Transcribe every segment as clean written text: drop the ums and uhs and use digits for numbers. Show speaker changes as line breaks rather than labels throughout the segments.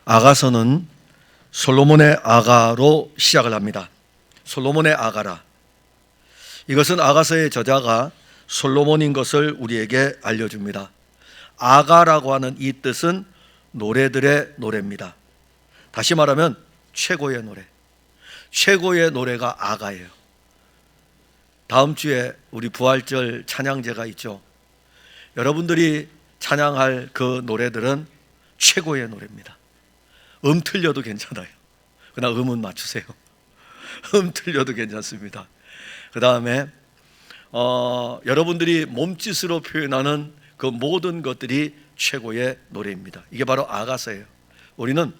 아가서는 솔로몬의 아가로 시작을 합니다. 솔로몬의 아가라. 이것은 아가서의 저자가 솔로몬인 것을 우리에게 알려줍니다. 아가라고 하는 이 뜻은 노래들의 노래입니다. 다시 말하면 최고의 노래. 최고의 노래가 아가예요. 다음 주에 우리 부활절 찬양제가 있죠. 여러분들이 찬양할 그 노래들은 최고의 노래입니다. 음 틀려도 괜찮아요. 그러나 음은 맞추세요. 음 틀려도 괜찮습니다. 그 다음에 여러분들이 몸짓으로 표현하는 그 모든 것들이 최고의 노래입니다. 이게 바로 아가서예요. 우리는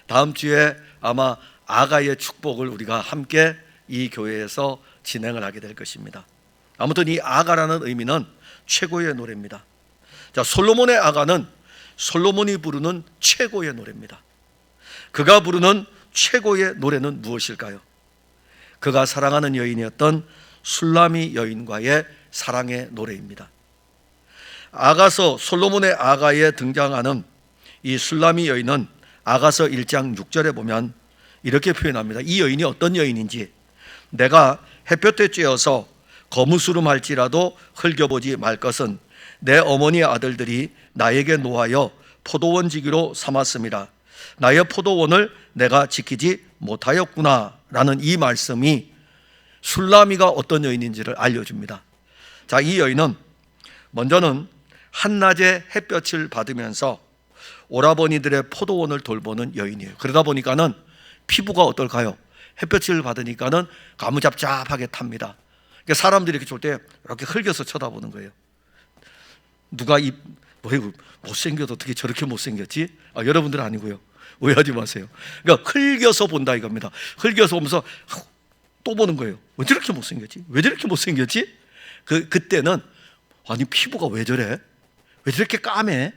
다음 주에 아마 아가의 축복을 우리가 함께 이 교회에서 진행을 하게 될 것입니다. 아무튼 이 아가라는 의미는 최고의 노래입니다. 자, 솔로몬의 아가는 솔로몬이 부르는 최고의 노래입니다. 그가 부르는 최고의 노래는 무엇일까요? 그가 사랑하는 여인이었던 술라미 여인과의 사랑의 노래입니다. 아가서 솔로몬의 아가에 등장하는 이 술라미 여인은 아가서 1장 6절에 보면 이렇게 표현합니다. 이 여인이 어떤 여인인지, 내가 햇볕에 쬐어서 거무스름할지라도 흘겨보지 말 것은 내 어머니의 아들들이 나에게 노하여 포도원 지기로 삼았습니다. 나의 포도원을 내가 지키지 못하였구나 라는 이 말씀이 술라미가 어떤 여인인지를 알려줍니다. 자, 이 여인은 먼저는 한낮에 햇볕을 받으면서 오라버니들의 포도원을 돌보는 여인이에요. 그러다 보니까는 피부가 어떨까요? 햇볕을 받으니까는 가무잡잡하게 탑니다. 그러니까 사람들이 이렇게 볼 때 이렇게 흘겨서 쳐다보는 거예요. 누가 못생겨도 어떻게 저렇게 못생겼지? 여러분들은 아니고요. 오해하지 마세요. 그러니까 흘겨서 본다 이겁니다. 흘겨서 보면서 또 보는 거예요. 왜 저렇게 못생겼지? 왜 저렇게 못생겼지? 그때는 아니 피부가 왜 저래? 왜 저렇게 까매?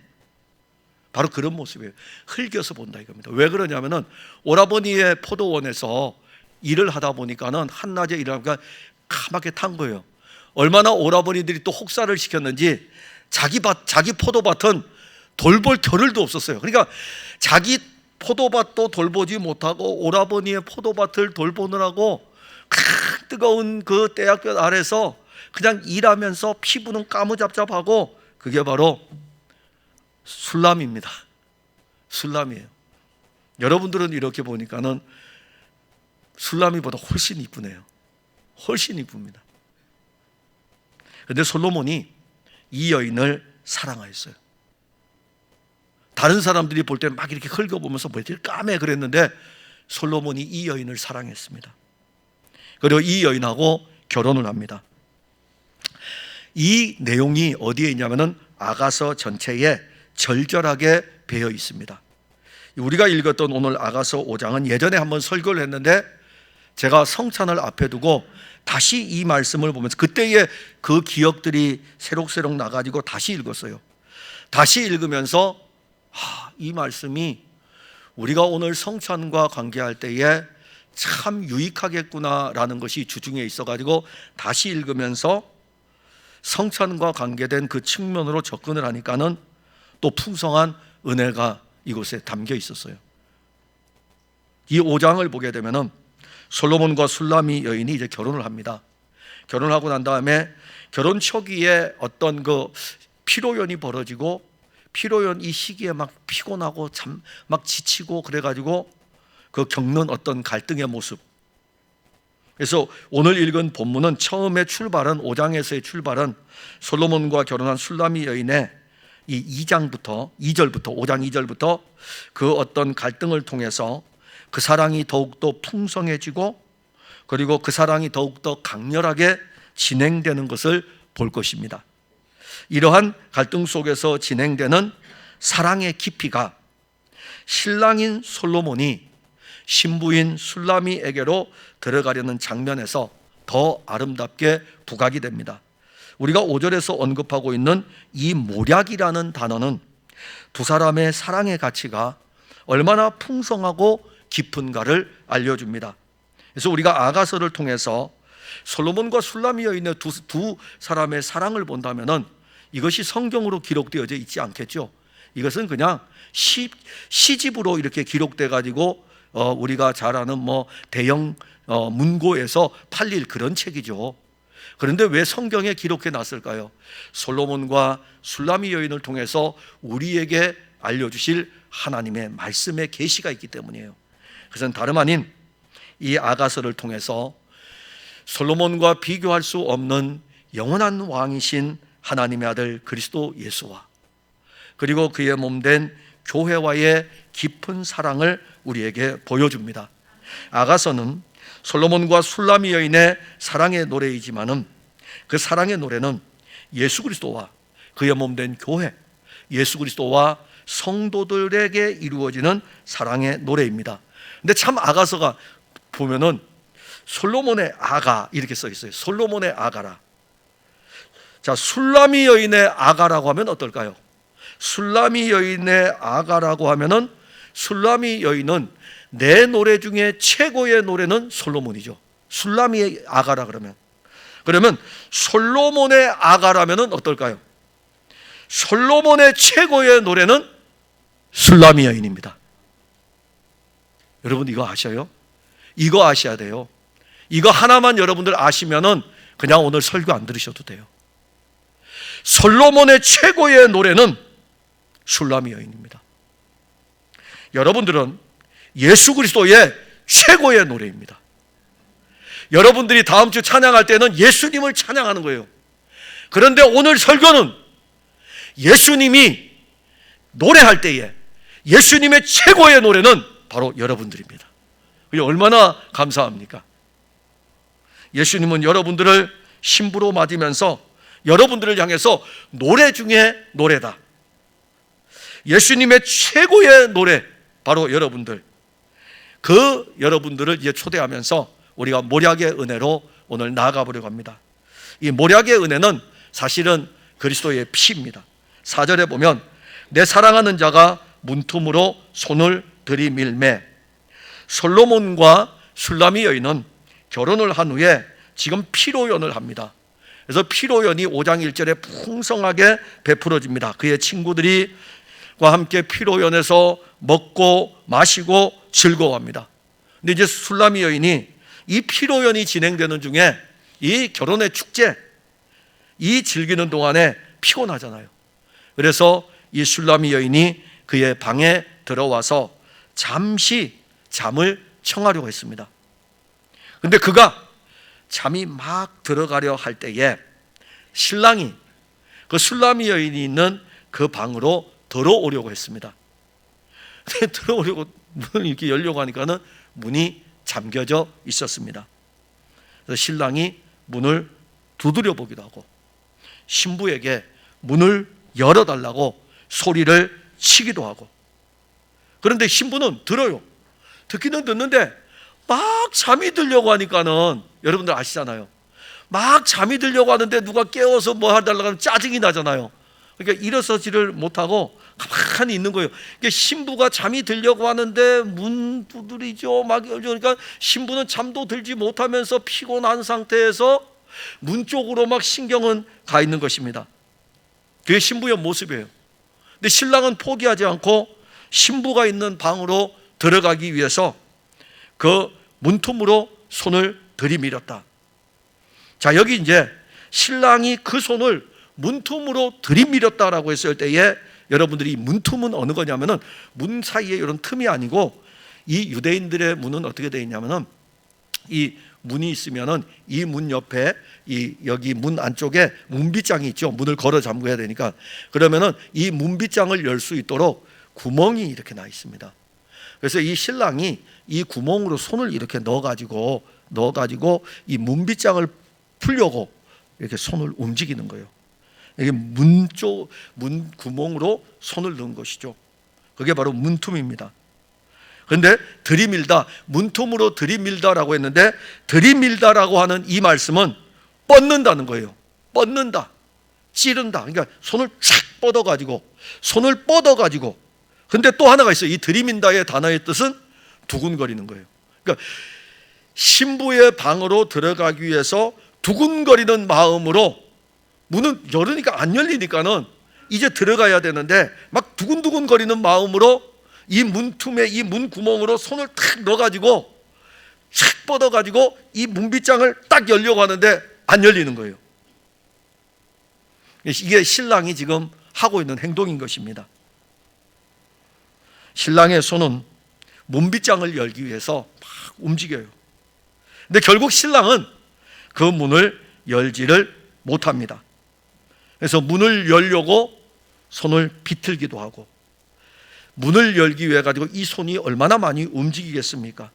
바로 그런 모습이에요. 흘겨서 본다 이겁니다. 왜 그러냐면은 오라버니의 포도원에서 일을 하다 보니까는 한낮에 일하니까 까맣게 탄 거예요. 얼마나 오라버니들이 또 혹사를 시켰는지 자기 포도밭은 돌볼 겨를도 없었어요. 그러니까 자기 포도밭도 돌보지 못하고 오라버니의 포도밭을 돌보느라고 뜨거운 그 떼약볕 아래서 그냥 일하면서 피부는 까무잡잡하고, 그게 바로 술람입니다. 술람이에요. 여러분들은 이렇게 보니까는 술람이보다 훨씬 이쁘네요. 훨씬 이쁩니다. 그런데 솔로몬이 이 여인을 사랑하였어요. 다른 사람들이 볼 때 막 이렇게 긁어보면서 뭐 이렇게 까매 그랬는데 솔로몬이 이 여인을 사랑했습니다. 그리고 이 여인하고 결혼을 합니다. 이 내용이 어디에 있냐면은 아가서 전체에 절절하게 배어 있습니다. 우리가 읽었던 오늘 아가서 5장은 예전에 한번 설교를 했는데 제가 성찬을 앞에 두고 다시 이 말씀을 보면서 그때의 그 기억들이 새록새록 나가지고 다시 읽었어요. 다시 읽으면서 이 말씀이 우리가 오늘 성찬과 관계할 때에 참 유익하겠구나라는 것이 주중에 있어가지고 다시 읽으면서 성찬과 관계된 그 측면으로 접근을 하니까는 또 풍성한 은혜가 이곳에 담겨 있었어요. 이 5장을 보게 되면은 솔로몬과 술라미 여인이 이제 결혼을 합니다. 결혼하고 난 다음에 결혼 초기에 어떤 그 피로연이 벌어지고, 피로연 이 시기에 막 피곤하고 막 지치고 그래가지고 그 겪는 어떤 갈등의 모습. 그래서 오늘 읽은 본문은 처음에 출발은 5장에서의 출발은 솔로몬과 결혼한 술라미 여인의 이 2절부터 5장 2절부터 그 어떤 갈등을 통해서 그 사랑이 더욱더 풍성해지고, 그리고 그 사랑이 더욱더 강렬하게 진행되는 것을 볼 것입니다. 이러한 갈등 속에서 진행되는 사랑의 깊이가 신랑인 솔로몬이 신부인 술라미에게로 들어가려는 장면에서 더 아름답게 부각이 됩니다. 우리가 5절에서 언급하고 있는 이 모략이라는 단어는 두 사람의 사랑의 가치가 얼마나 풍성하고 깊은가를 알려줍니다. 그래서 우리가 아가서를 통해서 솔로몬과 술라미 여인의 두 사람의 사랑을 본다면은 이것이 성경으로 기록되어져 있지 않겠죠. 이것은 그냥 시집으로 이렇게 기록돼 가지고 우리가 잘 아는 대형 문고에서 팔릴 그런 책이죠. 그런데 왜 성경에 기록해 놨을까요? 솔로몬과 술라미 여인을 통해서 우리에게 알려주실 하나님의 말씀의 계시가 있기 때문이에요. 그것은 다름 아닌 이 아가서를 통해서 솔로몬과 비교할 수 없는 영원한 왕이신 하나님의 아들 그리스도 예수와 그리고 그의 몸된 교회와의 깊은 사랑을 우리에게 보여줍니다. 아가서는 솔로몬과 술라미 여인의 사랑의 노래이지만은 그 사랑의 노래는 예수 그리스도와 그의 몸된 교회, 예수 그리스도와 성도들에게 이루어지는 사랑의 노래입니다. 근데 참 아가서가 보면은 솔로몬의 아가 이렇게 써 있어요. 솔로몬의 아가라. 자, 술라미 여인의 아가라고 하면 어떨까요? 술라미 여인의 아가라고 하면은 술라미 여인은 내 노래 중에 최고의 노래는 솔로몬이죠. 술라미의 아가라 그러면 솔로몬의 아가라면은 어떨까요? 솔로몬의 최고의 노래는 술라미 여인입니다. 여러분 이거 아셔요? 이거 아셔야 돼요. 이거 하나만 여러분들 아시면은 그냥 오늘 설교 안 들으셔도 돼요. 솔로몬의 최고의 노래는 술라미 여인입니다. 여러분들은 예수 그리스도의 최고의 노래입니다. 여러분들이 다음 주 찬양할 때는 예수님을 찬양하는 거예요. 그런데 오늘 설교는 예수님이 노래할 때에 예수님의 최고의 노래는 바로 여러분들입니다. 그게 얼마나 감사합니까? 예수님은 여러분들을 신부로 맞으면서 여러분들을 향해서 노래 중에 노래다. 예수님의 최고의 노래 바로 여러분들. 그 여러분들을 이제 초대하면서 우리가 몰약의 은혜로 오늘 나아가 보려고 합니다. 이 몰약의 은혜는 사실은 그리스도의 피입니다. 4절에 보면 내 사랑하는 자가 문틈으로 손을 들이밀매. 솔로몬과 술라미 여인은 결혼을 한 후에 지금 피로연을 합니다. 그래서 피로연이 5장 1절에 풍성하게 베풀어집니다. 그의 친구들과 함께 피로연에서 먹고 마시고 즐거워합니다. 근데 이제 술라미 여인이 이 피로연이 진행되는 중에 이 결혼의 축제, 이 즐기는 동안에 피곤하잖아요. 그래서 이 술라미 여인이 그의 방에 들어와서 잠시 잠을 청하려고 했습니다. 근데 그가 잠이 막 들어가려 할 때에 신랑이 그 술라미 여인이 있는 그 방으로 들어오려고 했습니다. 근데 들어오려고 문을 이렇게 열려고 하니까는 문이 잠겨져 있었습니다. 그래서 신랑이 문을 두드려 보기도 하고 신부에게 문을 열어달라고 소리를 치기도 하고, 그런데 신부는 들어요. 듣기는 듣는데 막 잠이 들려고 하니까는 여러분들 아시잖아요. 막 잠이 들려고 하는데 누가 깨워서 뭐 해달라고 하면 짜증이 나잖아요. 그러니까 일어서지를 못하고 가만히 있는 거예요. 그러니까 신부가 잠이 들려고 하는데 문 두드리죠. 막 그러니까 신부는 잠도 들지 못하면서 피곤한 상태에서 문 쪽으로 막 신경은 가 있는 것입니다. 그게 신부의 모습이에요. 근데 신랑은 포기하지 않고 신부가 있는 방으로 들어가기 위해서 그 문틈으로 손을 들이밀었다. 자, 여기 이제 신랑이 그 손을 문틈으로 들이밀었다라고 했을 때에 여러분들이 문틈은 어느 거냐면은 문 사이에 이런 틈이 아니고 이 유대인들의 문은 어떻게 되어 있냐면은 이 문이 있으면은 이 문 옆에 이 여기 문 안쪽에 문빗장이 있죠. 문을 걸어 잠궈야 되니까. 그러면은 이 문빗장을 열 수 있도록 구멍이 이렇게 나 있습니다. 그래서 이 신랑이 이 구멍으로 손을 이렇게 넣어가지고 이 문빗장을 풀려고 이렇게 손을 움직이는 거예요. 이게 문 구멍으로 손을 넣은 것이죠. 그게 바로 문틈입니다. 그런데 들이밀다, 문틈으로 들이밀다라고 했는데 들이밀다라고 하는 이 말씀은 뻗는다는 거예요. 뻗는다, 찌른다. 그러니까 손을 쫙 뻗어가지고. 근데 또 하나가 있어요. 이 들이민다의 단어의 뜻은 두근거리는 거예요. 그러니까 신부의 방으로 들어가기 위해서 두근거리는 마음으로 문은 열으니까 안 열리니까는 이제 들어가야 되는데 막 두근두근 거리는 마음으로 이 문틈에, 이 문구멍으로 손을 탁 넣어가지고 착 뻗어가지고 이 문빗장을 딱 열려고 하는데 안 열리는 거예요. 이게 신랑이 지금 하고 있는 행동인 것입니다. 신랑의 손은 문빗장을 열기 위해서 막 움직여요. 근데 결국 신랑은 그 문을 열지를 못합니다. 그래서 문을 열려고 손을 비틀기도 하고, 문을 열기 위해 가지고 이 손이 얼마나 많이 움직이겠습니까?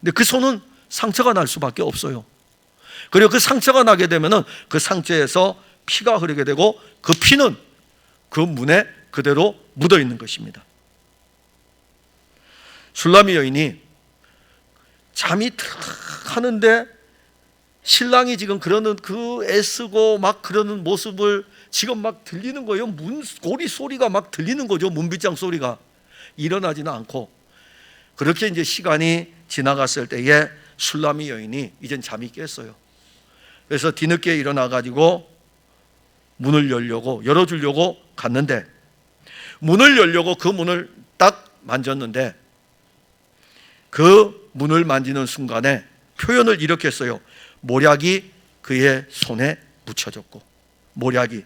근데 그 손은 상처가 날 수밖에 없어요. 그리고 그 상처가 나게 되면은 그 상처에서 피가 흐르게 되고 그 피는 그 문에 그대로 묻어 있는 것입니다. 슐라미 여인이 잠이 탁 하는데 신랑이 지금 그러는 그 애쓰고 막 그러는 모습을 지금 막 들리는 거예요. 문고리 소리가 막 들리는 거죠. 문빗장 소리가. 일어나지는 않고, 그렇게 이제 시간이 지나갔을 때에 슐라미 여인이 이젠 잠이 깼어요. 그래서 뒤늦게 일어나 가지고 문을 열어주려고 갔는데, 문을 열려고 그 문을 딱 만졌는데 그 문을 만지는 순간에 표현을 이렇게 했어요. 모략이 그의 손에 묻혀졌고, 모략이,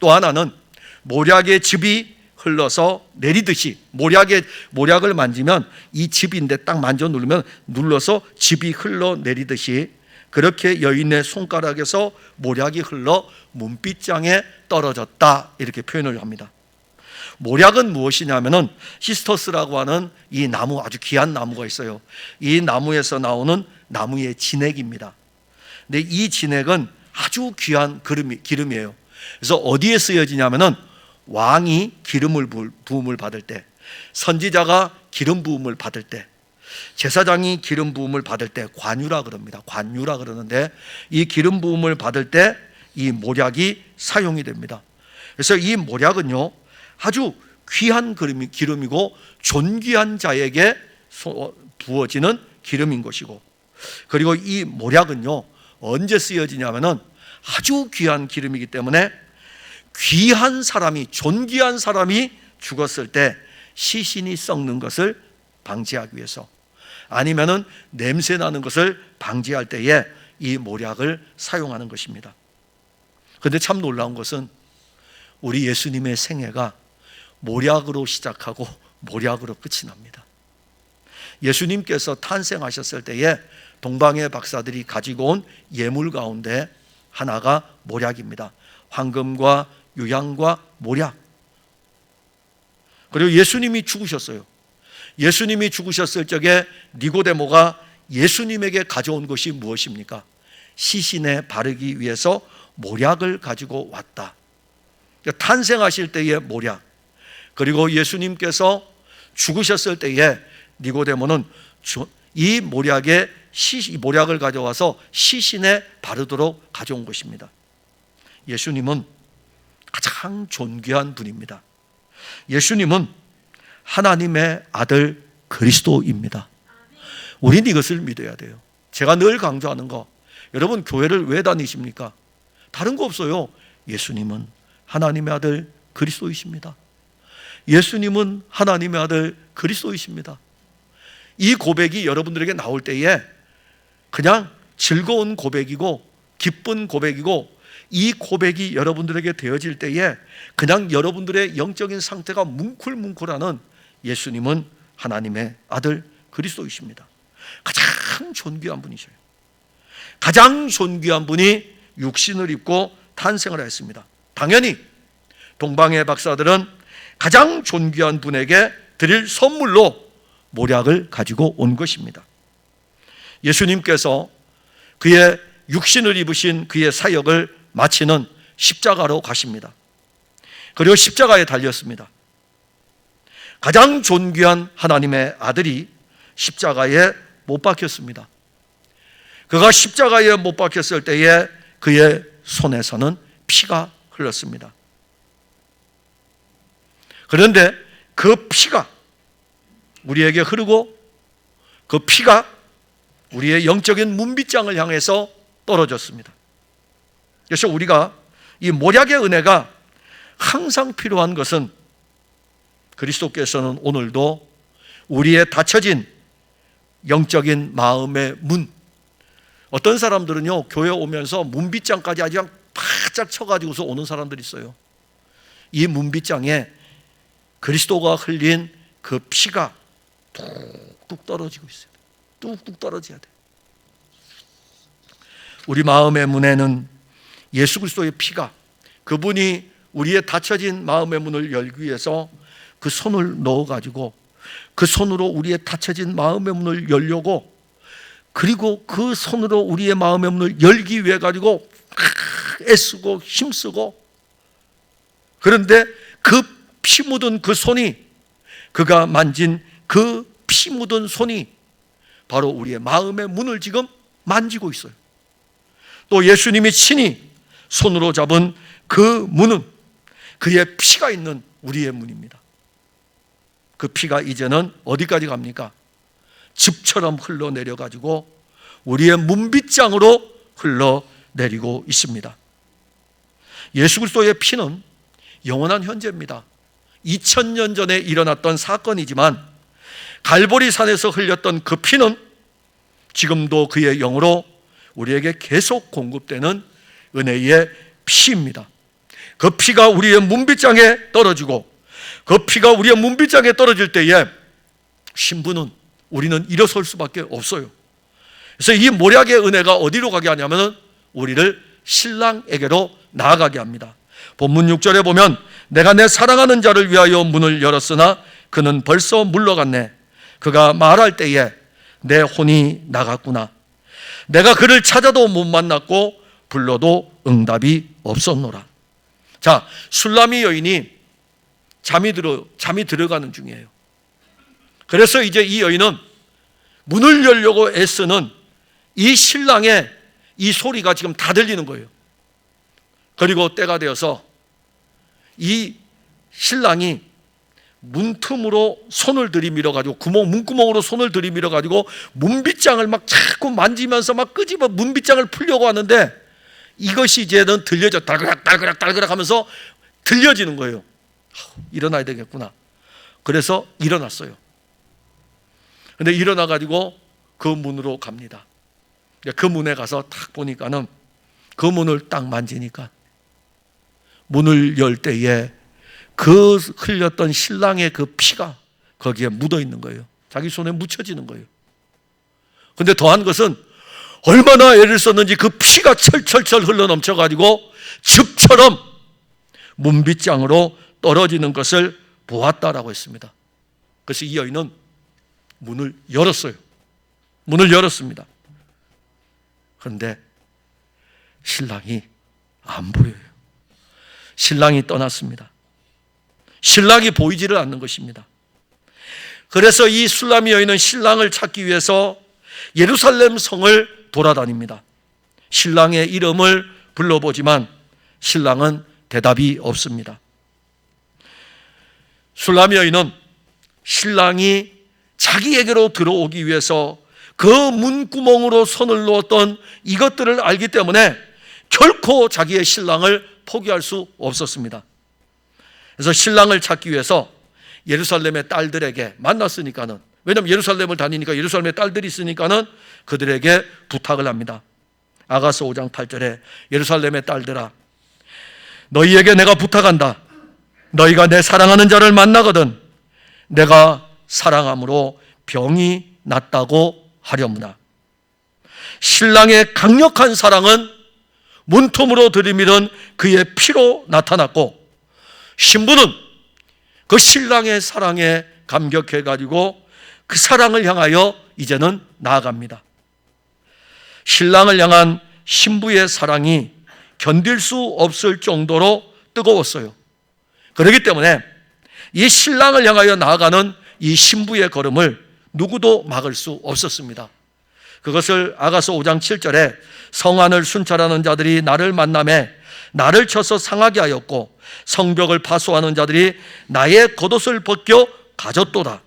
또 하나는 모략의 즙이 흘러서 내리듯이, 모략을 만지면 이 즙인데 딱 만져 누르면 눌러서 즙이 흘러 내리듯이 그렇게 여인의 손가락에서 모략이 흘러 문빗장에 떨어졌다, 이렇게 표현을 합니다. 모략은 무엇이냐면은 시스터스라고 하는 이 나무, 아주 귀한 나무가 있어요. 이 나무에서 나오는 나무의 진액입니다. 근데 이 진액은 아주 귀한 기름이에요. 그래서 어디에 쓰여지냐면은 왕이 기름을 부음을 받을 때, 선지자가 기름 부음을 받을 때, 제사장이 기름 부음을 받을 때, 관유라 그럽니다. 관유라 그러는데 이 기름 부음을 받을 때 이 모략이 사용이 됩니다. 그래서 이 모략은요 아주 귀한 기름이고 존귀한 자에게 부어지는 기름인 것이고, 그리고 이 모략은요 언제 쓰여지냐면은 아주 귀한 기름이기 때문에 귀한 사람이, 존귀한 사람이 죽었을 때 시신이 썩는 것을 방지하기 위해서, 아니면은 냄새 나는 것을 방지할 때에 이 모략을 사용하는 것입니다. 그런데 참 놀라운 것은 우리 예수님의 생애가 모략으로 시작하고 모략으로 끝이 납니다. 예수님께서 탄생하셨을 때에 동방의 박사들이 가지고 온 예물 가운데 하나가 모략입니다. 황금과 유향과 모략. 그리고 예수님이 죽으셨어요. 예수님이 죽으셨을 적에 니고데모가 예수님에게 가져온 것이 무엇입니까? 시신에 바르기 위해서 모략을 가지고 왔다. 탄생하실 때의 모략, 그리고 예수님께서 죽으셨을 때에 니고데모는 이 모략을 가져와서 시신에 바르도록 가져온 것입니다. 예수님은 가장 존귀한 분입니다. 예수님은 하나님의 아들 그리스도입니다. 우리는 이것을 믿어야 돼요. 제가 늘 강조하는 거, 여러분 교회를 왜 다니십니까? 다른 거 없어요. 예수님은 하나님의 아들 그리스도이십니다. 예수님은 하나님의 아들 그리스도이십니다. 이 고백이 여러분들에게 나올 때에 그냥 즐거운 고백이고 기쁜 고백이고, 이 고백이 여러분들에게 되어질 때에 그냥 여러분들의 영적인 상태가 뭉클뭉클하는 예수님은 하나님의 아들 그리스도이십니다. 가장 존귀한 분이셔요. 가장 존귀한 분이 육신을 입고 탄생을 했습니다. 당연히 동방의 박사들은 가장 존귀한 분에게 드릴 선물로 모략을 가지고 온 것입니다. 예수님께서 그의 육신을 입으신 그의 사역을 마치는 십자가로 가십니다. 그리고 십자가에 달렸습니다. 가장 존귀한 하나님의 아들이 십자가에 못 박혔습니다. 그가 십자가에 못 박혔을 때에 그의 손에서는 피가 흘렀습니다. 그런데 그 피가 우리에게 흐르고 그 피가 우리의 영적인 문빗장을 향해서 떨어졌습니다. 그래서 우리가 이 모략의 은혜가 항상 필요한 것은 그리스도께서는 오늘도 우리의 닫혀진 영적인 마음의 문, 어떤 사람들은요 교회 오면서 문빗장까지 아주 그냥 바짝 쳐가지고서 오는 사람들이 있어요. 이 문빗장에 그리스도가 흘린 그 피가 뚝뚝 떨어지고 있어요. 뚝뚝 떨어져야 돼. 우리 마음의 문에는 예수 그리스도의 피가, 그분이 우리의 닫혀진 마음의 문을 열기 위해서 그 손을 넣어가지고 그 손으로 우리의 닫혀진 마음의 문을 열려고, 그리고 그 손으로 우리의 마음의 문을 열기 위해 가지고 애쓰고 힘쓰고, 그런데 그 피 묻은 그 손이, 그가 만진 그 피 묻은 손이 바로 우리의 마음의 문을 지금 만지고 있어요. 또 예수님이 친히 손으로 잡은 그 문은 그의 피가 있는 우리의 문입니다. 그 피가 이제는 어디까지 갑니까? 즙처럼 흘러내려 가지고 우리의 문빗장으로 흘러내리고 있습니다. 예수 그리스도의 피는 영원한 현재입니다. 2000년 전에 일어났던 사건이지만 갈보리 산에서 흘렸던 그 피는 지금도 그의 영으로 우리에게 계속 공급되는 은혜의 피입니다. 그 피가 우리의 문빗장에 떨어지고, 그 피가 우리의 문빗장에 떨어질 때에 신부는, 우리는 일어설 수밖에 없어요. 그래서 이 모략의 은혜가 어디로 가게 하냐면 우리를 신랑에게로 나아가게 합니다. 본문 6절에 보면 내가 내 사랑하는 자를 위하여 문을 열었으나 그는 벌써 물러갔네. 그가 말할 때에 내 혼이 나갔구나. 내가 그를 찾아도 못 만났고 불러도 응답이 없었노라. 자, 술라미 여인이 잠이 들어가는 중이에요. 그래서 이제 이 여인은 문을 열려고 애쓰는 이 신랑의 이 소리가 지금 다 들리는 거예요. 그리고 때가 되어서 이 신랑이 문틈으로 손을 들이밀어 가지고, 문구멍으로 손을 들이밀어 가지고 문빗장을 막 자꾸 만지면서 막 끄집어 문빗장을 풀려고 하는데, 이것이 이제는 들려져, 달그락 하면서 들려지는 거예요. 일어나야 되겠구나. 그래서 일어났어요. 근데 일어나 가지고 그 문으로 갑니다. 그 문에 가서 딱 보니까는, 그 문을 딱 만지니까 문을 열 때에 그 흘렸던 신랑의 그 피가 거기에 묻어 있는 거예요. 자기 손에 묻혀지는 거예요. 근데 더한 것은 얼마나 애를 썼는지 그 피가 철철철 흘러 넘쳐가지고 즙처럼 문빗장으로 떨어지는 것을 보았다라고 했습니다. 그래서 이 여인은 문을 열었어요. 문을 열었습니다. 그런데 신랑이 안 보여요. 신랑이 떠났습니다. 신랑이 보이지를 않는 것입니다. 그래서 이 술라미 여인은 신랑을 찾기 위해서 예루살렘 성을 돌아다닙니다. 신랑의 이름을 불러보지만 신랑은 대답이 없습니다. 술라미 여인은 신랑이 자기에게로 들어오기 위해서 그 문구멍으로 손을 넣었던 이것들을 알기 때문에 결코 자기의 신랑을 포기할 수 없었습니다. 그래서 신랑을 찾기 위해서 예루살렘의 딸들에게 만났으니까는, 왜냐하면 예루살렘을 다니니까 예루살렘의 딸들이 있으니까는 그들에게 부탁을 합니다. 아가서 5장 8절에 예루살렘의 딸들아, 너희에게 내가 부탁한다. 너희가 내 사랑하는 자를 만나거든 내가 사랑함으로 병이 낫다고 하려무나. 신랑의 강력한 사랑은 문틈으로 들이밀은 그의 피로 나타났고, 신부는 그 신랑의 사랑에 감격해가지고 그 사랑을 향하여 이제는 나아갑니다. 신랑을 향한 신부의 사랑이 견딜 수 없을 정도로 뜨거웠어요. 그렇기 때문에 이 신랑을 향하여 나아가는 이 신부의 걸음을 누구도 막을 수 없었습니다. 그것을 아가서 5장 7절에 성안을 순찰하는 자들이 나를 만나매 나를 쳐서 상하게 하였고 성벽을 파수하는 자들이 나의 겉옷을 벗겨 가졌도다.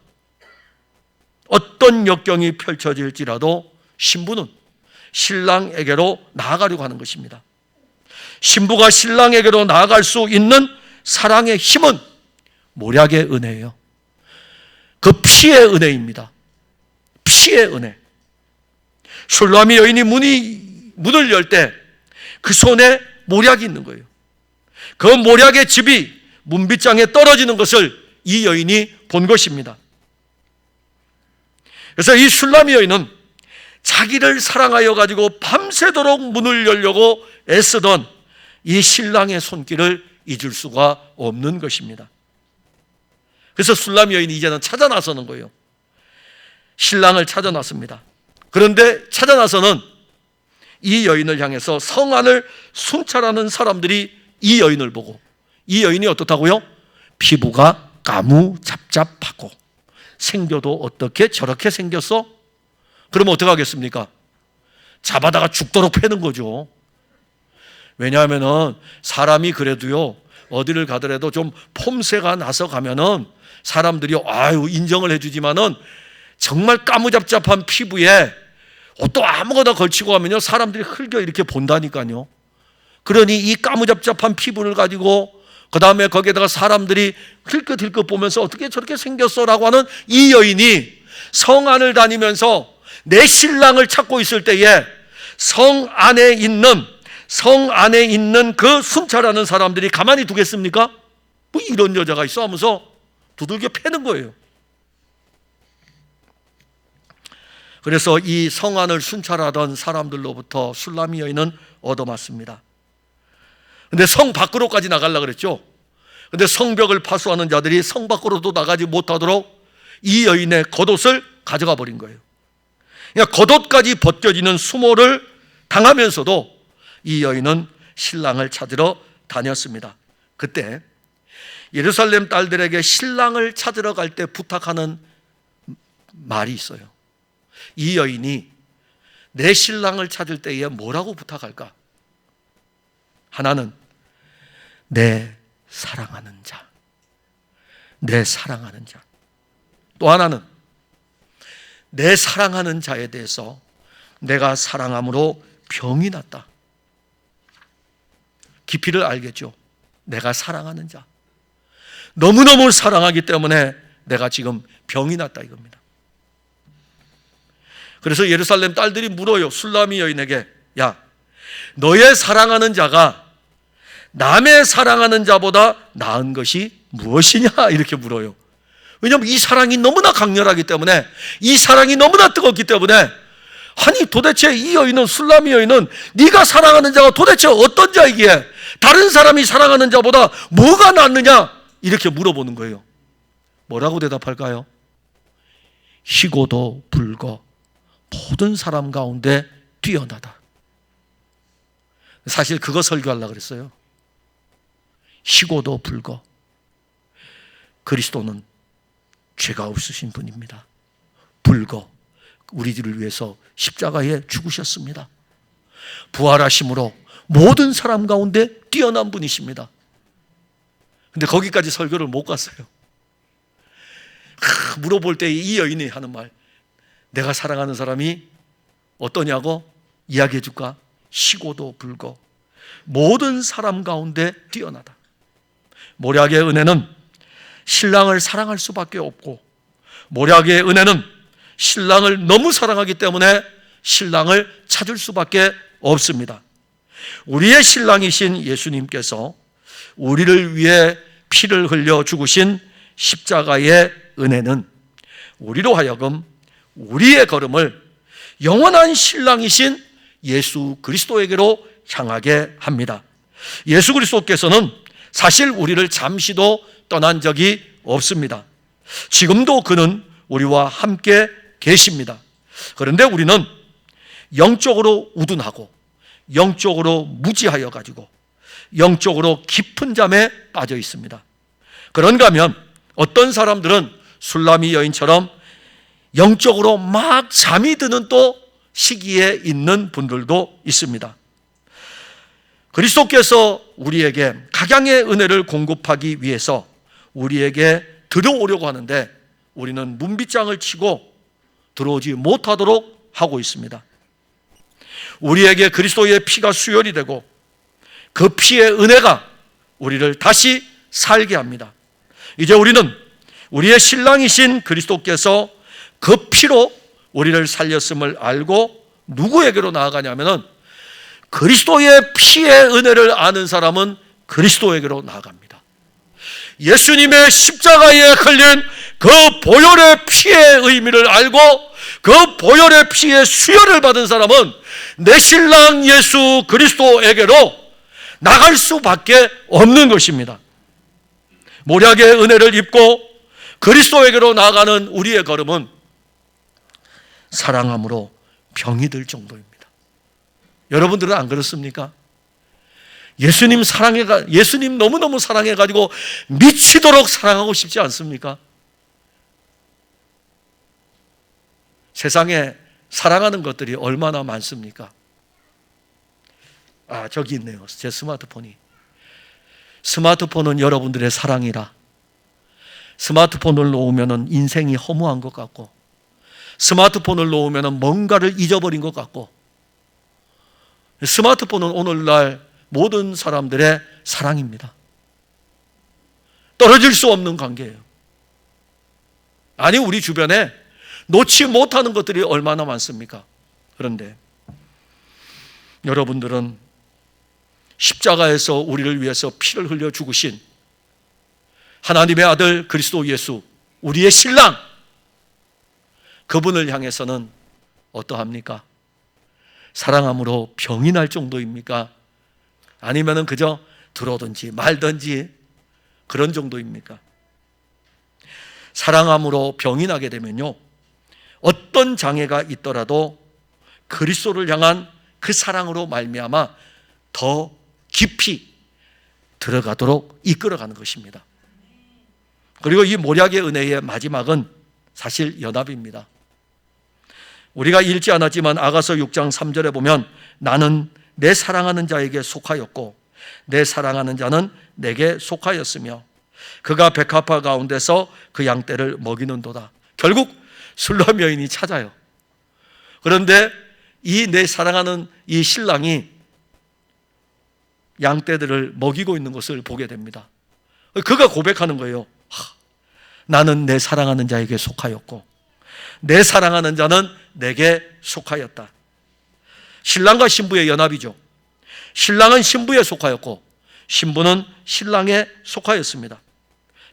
어떤 역경이 펼쳐질지라도 신부는 신랑에게로 나아가려고 하는 것입니다. 신부가 신랑에게로 나아갈 수 있는 사랑의 힘은 몰약의 은혜예요. 그 피의 은혜입니다. 피의 은혜. 술라미 여인이 문을 열 때 그 손에 몰약이 있는 거예요. 그 몰약의 즙이 문빗장에 떨어지는 것을 이 여인이 본 것입니다. 그래서 이 술라미 여인은 자기를 사랑하여 가지고 밤새도록 문을 열려고 애쓰던 이 신랑의 손길을 잊을 수가 없는 것입니다. 그래서 술라미 여인이 이제는 찾아 나서는 거예요. 신랑을 찾아 나섭니다. 그런데 찾아 나서는 이 여인을 향해서 성 안을 순찰하는 사람들이 이 여인을 보고, 이 여인이 어떻다고요? 피부가 까무잡잡하고 생겨도 어떻게 저렇게 생겼어? 그러면 어떻게 하겠습니까? 잡아다가 죽도록 패는 거죠. 왜냐하면은 사람이 그래도요, 어디를 가더라도 좀 폼새가 나서 가면은 사람들이 인정을 해주지만은 정말 까무잡잡한 피부에 옷도 아무거나 걸치고 하면요, 사람들이 흘겨 이렇게 본다니까요. 그러니 이 까무잡잡한 피부를 가지고 그 다음에 거기에다가 사람들이 힐끗힐끗 보면서 어떻게 저렇게 생겼어라고 하는 이 여인이 성 안을 다니면서 내 신랑을 찾고 있을 때에 성 안에 있는 그 순찰하는 사람들이 가만히 두겠습니까? 뭐 이런 여자가 있어 하면서 두들겨 패는 거예요. 그래서 이 성 안을 순찰하던 사람들로부터 술라미 여인은 얻어맞습니다. 근데 성 밖으로까지 나가려고 그랬죠. 근데 성벽을 파수하는 자들이 성 밖으로도 나가지 못하도록 이 여인의 겉옷을 가져가 버린 거예요. 그러니까 겉옷까지 벗겨지는 수모를 당하면서도 이 여인은 신랑을 찾으러 다녔습니다. 그때 예루살렘 딸들에게 신랑을 찾으러 갈 때 부탁하는 말이 있어요. 이 여인이 내 신랑을 찾을 때에 뭐라고 부탁할까? 하나는 내 사랑하는 자, 내 사랑하는 자. 또 하나는 내 사랑하는 자에 대해서 내가 사랑함으로 병이 났다. 깊이를 알겠죠. 내가 사랑하는 자, 너무너무 사랑하기 때문에 내가 지금 병이 났다 이겁니다. 그래서 예루살렘 딸들이 물어요. 술라미 여인에게, 야, 너의 사랑하는 자가 남의 사랑하는 자보다 나은 것이 무엇이냐? 이렇게 물어요. 왜냐하면 이 사랑이 너무나 강렬하기 때문에, 이 사랑이 너무나 뜨겁기 때문에, 아니 도대체 이 여인은, 술라미 여인은 네가 사랑하는 자가 도대체 어떤 자이기에 다른 사람이 사랑하는 자보다 뭐가 낫느냐? 이렇게 물어보는 거예요. 뭐라고 대답할까요? 희고도 불거 모든 사람 가운데 뛰어나다. 사실 그거 설교하려고 그랬어요. 희고도 불거. 그리스도는 죄가 없으신 분입니다. 불거. 우리들을 위해서 십자가에 죽으셨습니다. 부활하심으로 모든 사람 가운데 뛰어난 분이십니다. 근데 거기까지 설교를 못 갔어요. 물어볼 때 이 여인이 하는 말, 내가 사랑하는 사람이 어떠냐고 이야기해 줄까? 희고도 불거 모든 사람 가운데 뛰어나다. 몰약의 은혜는 신랑을 사랑할 수밖에 없고, 몰약의 은혜는 신랑을 너무 사랑하기 때문에 신랑을 찾을 수밖에 없습니다. 우리의 신랑이신 예수님께서 우리를 위해 피를 흘려 죽으신 십자가의 은혜는 우리로 하여금 우리의 걸음을 영원한 신랑이신 예수 그리스도에게로 향하게 합니다. 예수 그리스도께서는 사실 우리를 잠시도 떠난 적이 없습니다. 지금도 그는 우리와 함께 계십니다. 그런데 우리는 영적으로 우둔하고 영적으로 무지하여 가지고 영적으로 깊은 잠에 빠져 있습니다. 그런가 하면 어떤 사람들은 술라미 여인처럼 영적으로 막 잠이 드는 또 시기에 있는 분들도 있습니다. 그리스도께서 우리에게 각양의 은혜를 공급하기 위해서 우리에게 들어오려고 하는데 우리는 문빗장을 치고 들어오지 못하도록 하고 있습니다. 우리에게 그리스도의 피가 수혈이 되고 그 피의 은혜가 우리를 다시 살게 합니다. 이제 우리는 우리의 신랑이신 그리스도께서 그 피로 우리를 살렸음을 알고 누구에게로 나아가냐면은 그리스도의 피의 은혜를 아는 사람은 그리스도에게로 나아갑니다. 예수님의 십자가에 흘린 그 보혈의 피의 의미를 알고 그 보혈의 피의 수혈을 받은 사람은 내 신랑 예수 그리스도에게로 나갈 수밖에 없는 것입니다. 모략의 은혜를 입고 그리스도에게로 나아가는 우리의 걸음은 사랑함으로 병이 들 정도입니다. 여러분들은 안 그렇습니까? 예수님 너무너무 사랑해가지고 미치도록 사랑하고 싶지 않습니까? 세상에 사랑하는 것들이 얼마나 많습니까? 저기 있네요. 제 스마트폰이. 스마트폰은 여러분들의 사랑이라. 스마트폰을 놓으면 인생이 허무한 것 같고, 스마트폰을 놓으면 뭔가를 잊어버린 것 같고, 스마트폰은 오늘날 모든 사람들의 사랑입니다. 떨어질 수 없는 관계예요. 아니, 우리 주변에 놓지 못하는 것들이 얼마나 많습니까? 그런데 여러분들은 십자가에서 우리를 위해서 피를 흘려 죽으신 하나님의 아들 그리스도 예수, 우리의 신랑, 그분을 향해서는 어떠합니까? 사랑함으로 병이 날 정도입니까? 아니면은 그저 들어오든지 말든지 그런 정도입니까? 사랑함으로 병이 나게 되면요, 어떤 장애가 있더라도 그리스도를 향한 그 사랑으로 말미암아 더 깊이 들어가도록 이끌어가는 것입니다. 그리고 이 모략의 은혜의 마지막은 사실 연합입니다. 우리가 읽지 않았지만 아가서 6장 3절에 보면 나는 내 사랑하는 자에게 속하였고 내 사랑하는 자는 내게 속하였으며 그가 백합화 가운데서 그 양떼를 먹이는도다. 결국 술람 여인이 찾아요. 그런데 이 내 사랑하는 이 신랑이 양떼들을 먹이고 있는 것을 보게 됩니다. 그가 고백하는 거예요. 나는 내 사랑하는 자에게 속하였고 내 사랑하는 자는 내게 속하였다. 신랑과 신부의 연합이죠. 신랑은 신부에 속하였고 신부는 신랑에 속하였습니다.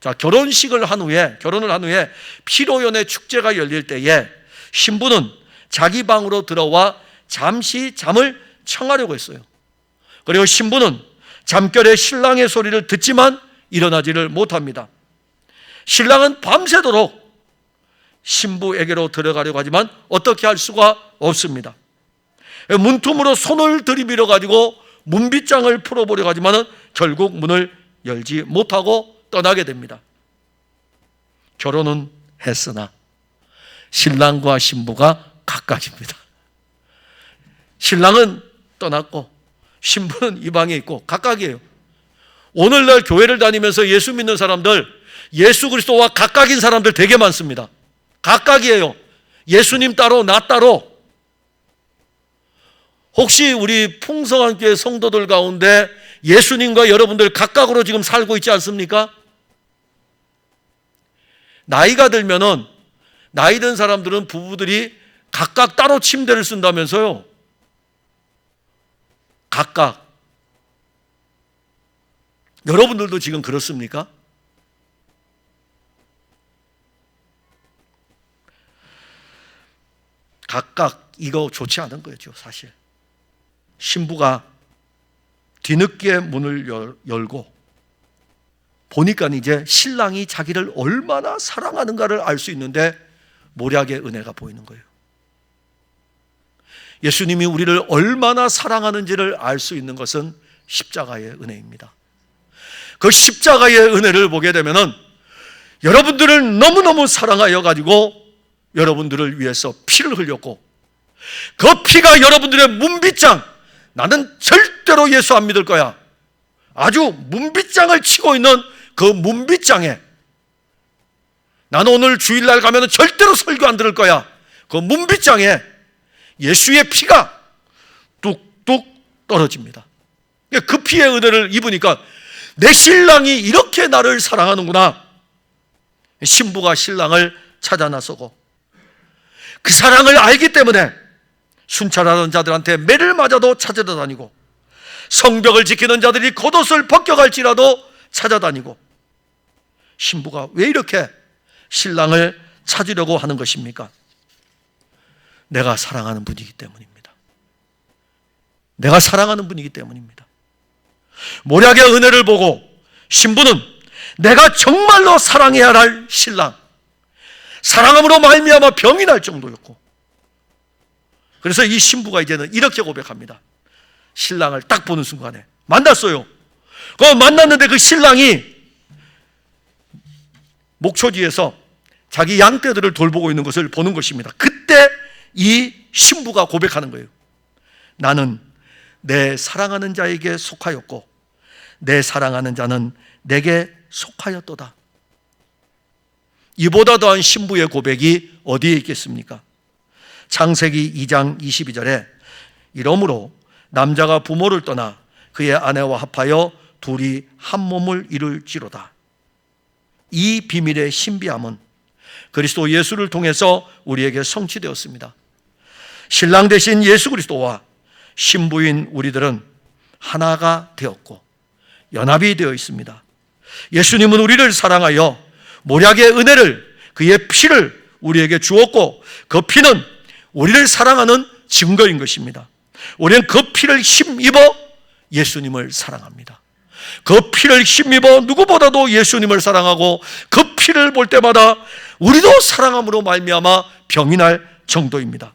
자, 결혼을 한 후에 피로연의 축제가 열릴 때에 신부는 자기 방으로 들어와 잠시 잠을 청하려고 했어요. 그리고 신부는 잠결에 신랑의 소리를 듣지만 일어나지를 못합니다. 신랑은 밤새도록 신부에게로 들어가려고 하지만 어떻게 할 수가 없습니다. 문틈으로 손을 들이밀어 가지고 문빗장을 풀어보려고 하지만 결국 문을 열지 못하고 떠나게 됩니다. 결혼은 했으나 신랑과 신부가 각각입니다. 신랑은 떠났고 신부는 이 방에 있고 각각이에요. 오늘날 교회를 다니면서 예수 믿는 사람들, 예수 그리스도와 각각인 사람들 되게 많습니다. 각각이에요. 예수님 따로 나 따로. 혹시 우리 풍성한 교회 성도들 가운데 예수님과 여러분들 각각으로 지금 살고 있지 않습니까? 나이가 들면은 나이 든 사람들은 부부들이 각각 따로 침대를 쓴다면서요. 각각. 여러분들도 지금 그렇습니까? 각각 이거 좋지 않은 거죠, 사실. 신부가 뒤늦게 문을 열고 보니까 이제 신랑이 자기를 얼마나 사랑하는가를 알 수 있는데 모략의 은혜가 보이는 거예요. 예수님이 우리를 얼마나 사랑하는지를 알 수 있는 것은 십자가의 은혜입니다. 그 십자가의 은혜를 보게 되면은 여러분들을 너무너무 사랑하여 가지고 여러분들을 위해서 피를 흘렸고 그 피가 여러분들의 문빗장, 나는 절대로 예수 안 믿을 거야, 아주 문빗장을 치고 있는 그 문빗장에, 나는 오늘 주일날 가면 절대로 설교 안 들을 거야, 그 문빗장에 예수의 피가 뚝뚝 떨어집니다. 그 피의 은혜를 입으니까 내 신랑이 이렇게 나를 사랑하는구나. 신부가 신랑을 찾아 나서고 그 사랑을 알기 때문에 순찰하는 자들한테 매를 맞아도 찾아다 다니고, 성벽을 지키는 자들이 겉옷을 벗겨갈지라도 찾아다니고, 신부가 왜 이렇게 신랑을 찾으려고 하는 것입니까? 내가 사랑하는 분이기 때문입니다. 내가 사랑하는 분이기 때문입니다. 모략의 은혜를 보고 신부는 내가 정말로 사랑해야 할 신랑, 사랑함으로 말미암아 병이 날 정도였고, 그래서 이 신부가 이제는 이렇게 고백합니다. 신랑을 딱 보는 순간에 만났어요. 만났는데 그 신랑이 목초 뒤에서 자기 양떼들을 돌보고 있는 것을 보는 것입니다. 그때 이 신부가 고백하는 거예요. 나는 내 사랑하는 자에게 속하였고 내 사랑하는 자는 내게 속하였도다. 이보다 더한 신부의 고백이 어디에 있겠습니까? 창세기 2장 22절에 이러므로 남자가 부모를 떠나 그의 아내와 합하여 둘이 한 몸을 이룰지로다. 이 비밀의 신비함은 그리스도 예수를 통해서 우리에게 성취되었습니다. 신랑 되신 예수 그리스도와 신부인 우리들은 하나가 되었고 연합이 되어 있습니다. 예수님은 우리를 사랑하여 모략의 은혜를, 그의 피를 우리에게 주었고, 그 피는 우리를 사랑하는 증거인 것입니다. 우리는 그 피를 힘입어 예수님을 사랑합니다. 그 피를 힘입어 누구보다도 예수님을 사랑하고, 그 피를 볼 때마다 우리도 사랑함으로 말미암아 병이 날 정도입니다.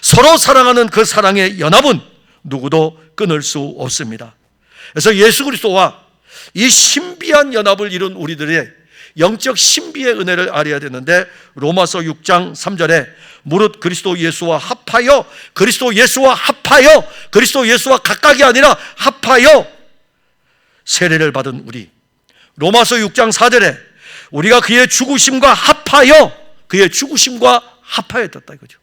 서로 사랑하는 그 사랑의 연합은 누구도 끊을 수 없습니다. 그래서 예수 그리스도와 이 신비한 연합을 이룬 우리들의 영적 신비의 은혜를 알아야 되는데, 로마서 6장 3절에 무릇 그리스도 예수와 합하여, 그리스도 예수와 합하여, 그리스도 예수와 각각이 아니라 합하여 세례를 받은 우리, 로마서 6장 4절에 우리가 그의 죽으심과 합하여, 그의 죽으심과 합하였다 이거죠.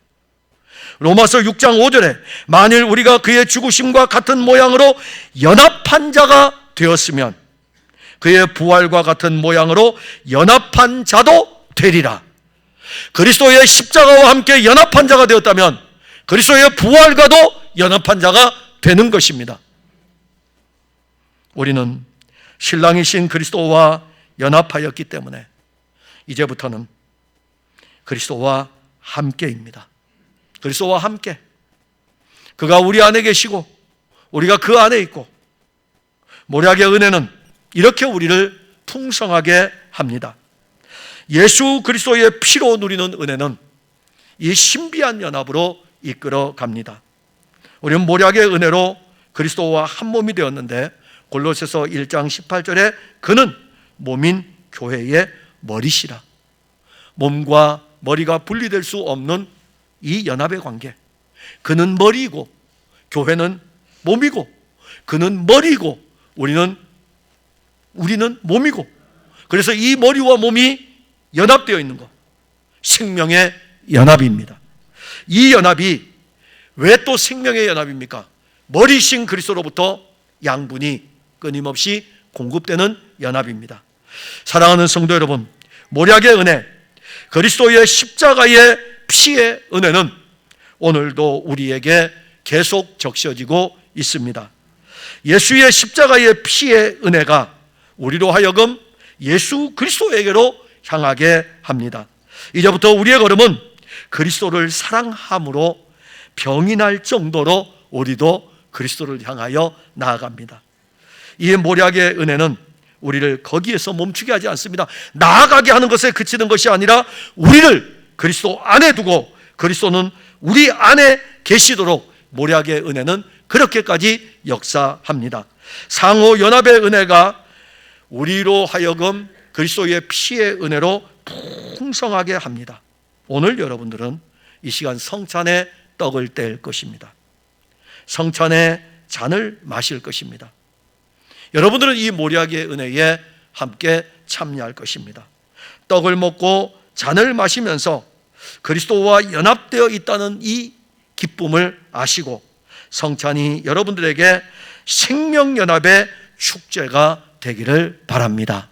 로마서 6장 5절에 만일 우리가 그의 죽으심과 같은 모양으로 연합한 자가 되었으면 그의 부활과 같은 모양으로 연합한 자도 되리라. 그리스도의 십자가와 함께 연합한 자가 되었다면 그리스도의 부활과도 연합한 자가 되는 것입니다. 우리는 신랑이신 그리스도와 연합하였기 때문에 이제부터는 그리스도와 함께입니다. 그리스도와 함께, 그가 우리 안에 계시고 우리가 그 안에 있고, 모략의 은혜는 이렇게 우리를 풍성하게 합니다. 예수 그리스도의 피로 누리는 은혜는 이 신비한 연합으로 이끌어 갑니다. 우리는 모략의 은혜로 그리스도와 한 몸이 되었는데, 골로새서 1장 18절에 그는 몸인 교회의 머리시라. 몸과 머리가 분리될 수 없는 이 연합의 관계, 그는 머리이고 교회는 몸이고, 그는 머리이고 우리는 몸이고, 그래서 이 머리와 몸이 연합되어 있는 것, 생명의 연합입니다. 이 연합이 왜 또 생명의 연합입니까? 머리신 그리스도로부터 양분이 끊임없이 공급되는 연합입니다. 사랑하는 성도 여러분, 모략의 은혜, 그리스도의 십자가의 피의 은혜는 오늘도 우리에게 계속 적셔지고 있습니다. 예수의 십자가의 피의 은혜가 우리로 하여금 예수 그리스도에게로 향하게 합니다. 이제부터 우리의 걸음은 그리스도를 사랑함으로 병이 날 정도로 우리도 그리스도를 향하여 나아갑니다. 이 모략의 은혜는 우리를 거기에서 멈추게 하지 않습니다. 나아가게 하는 것에 그치는 것이 아니라 우리를 그리스도 안에 두고 그리스도는 우리 안에 계시도록 모략의 은혜는 그렇게까지 역사합니다. 상호 연합의 은혜가 우리로 하여금 그리스도의 피의 은혜로 풍성하게 합니다. 오늘 여러분들은 이 시간 성찬의 떡을 뗄 것입니다. 성찬의 잔을 마실 것입니다. 여러분들은 이 모략의 은혜에 함께 참여할 것입니다. 떡을 먹고 잔을 마시면서 그리스도와 연합되어 있다는 이 기쁨을 아시고 성찬이 여러분들에게 생명연합의 축제가 되기를 바랍니다.